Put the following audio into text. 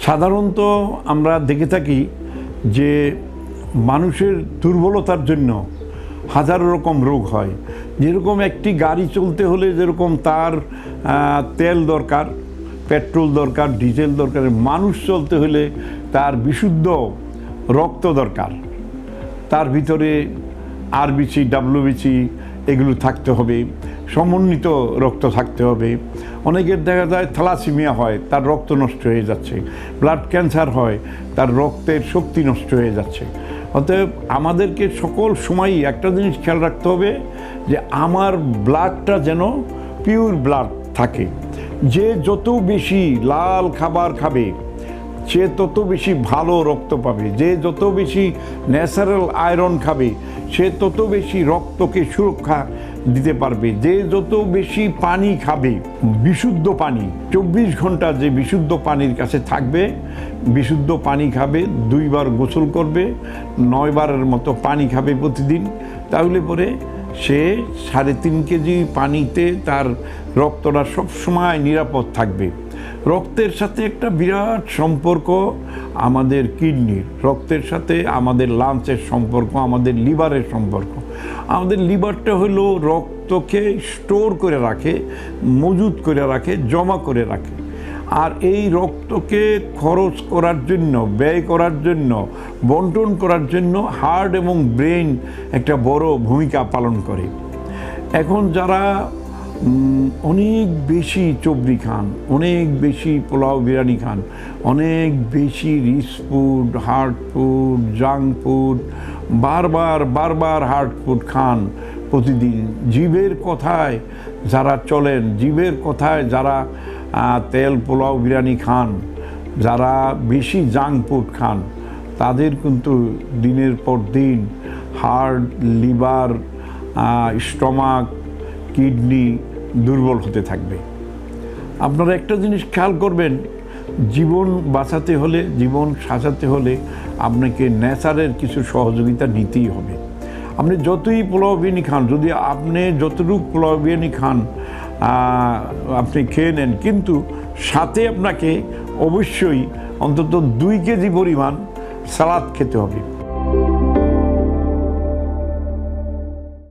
সাধারণত আমরা দেখে থাকি যে মানুষের দুর্বলতার জন্য হাজারো রকম রোগ হয়। যেরকম একটি গাড়ি চলতে হলে যেরকম তার তেল দরকার, পেট্রোল দরকার, ডিজেল দরকার, মানুষ চলতে হলে তার বিশুদ্ধ রক্ত দরকার। তার ভিতরে আরবিসি, ডাব্লিউবিসি এগুলো থাকতে হবে, সমন্বিত রক্ত থাকতে হবে। অনেকের দেখা যায় থ্যালাসেমিয়া হয়, তার রক্ত নষ্ট হয়ে যাচ্ছে। ব্লাড ক্যান্সার হয়, তার রক্তের শক্তি নষ্ট হয়ে যাচ্ছে। অতএব আমাদেরকে সকল সময়ই একটা জিনিস খেয়াল রাখতে হবে যে আমার ব্লাডটা যেন পিওর ব্লাড থাকে। যে যত বেশি লাল খাবার খাবে সে তত বেশি ভালো রক্ত পাবে। যে যত বেশি ন্যাচারাল আয়রন খাবে সে তত বেশি রক্তকে সুরক্ষা দিতে পারবে। যে যত বেশি পানি খাবে, বিশুদ্ধ পানি, 24 ঘন্টা যে বিশুদ্ধ পানির কাছে থাকবে, বিশুদ্ধ পানি খাবে, 2 বার গোসল করবে, 9 বারের মতো পানি খাবে প্রতিদিন, তাহলে পরে সে 3.5 কেজি পানিতে তার রক্তটা সবসময় নিরাপদ থাকবে। রক্তের সাথে একটা বিরাট সম্পর্ক আমাদের কিডনির, রক্তের সাথে আমাদের লাঞ্চের সম্পর্ক, আমাদের লিভারের সম্পর্ক। আমাদের লিভারটা হলো রক্তকে স্টোর করে রাখে, মজুত করে রাখে, জমা করে রাখে। আর এই রক্তকে খরচ করার জন্য, ব্যয় করার জন্য, বন্টন করার জন্য হার্ট এবং ব্রেন একটা বড় ভূমিকা পালন করে। এখন যারা অনেক বেশি চবড়ি খান, অনেক বেশি পোলাও বিরিয়ানি খান, অনেক বেশি rich food, hard food, junk food, বারবার হার্ড ফুড খান প্রতিদিন, জীবের কথায় যারা চলেন, জীবের কথায় যারা তেল পোলাও বিরিয়ানি খান, যারা বেশি জাঙ্ক ফুড খান, তাদের কিন্তু দিনের পর দিন হার্ট, লিভার, স্টমাক, কিডনি দুর্বল হতে থাকবে। আপনারা একটা জিনিস খেয়াল করবেন, জীবন বাঁচাতে হলে, জীবন সাজাতে হলে আপনাকে নেচারের কিছু সহযোগিতা নিতেই হবে। আপনি যতই পোলাও বিরিয়ানি খান, যদি আপনি যতটুকু পোলাও বিরিয়ানি খান আপনি খেয়ে নেন, কিন্তু সাথে আপনাকে অবশ্যই অন্তত 2 কেজি পরিমাণ সালাদ খেতে হবে।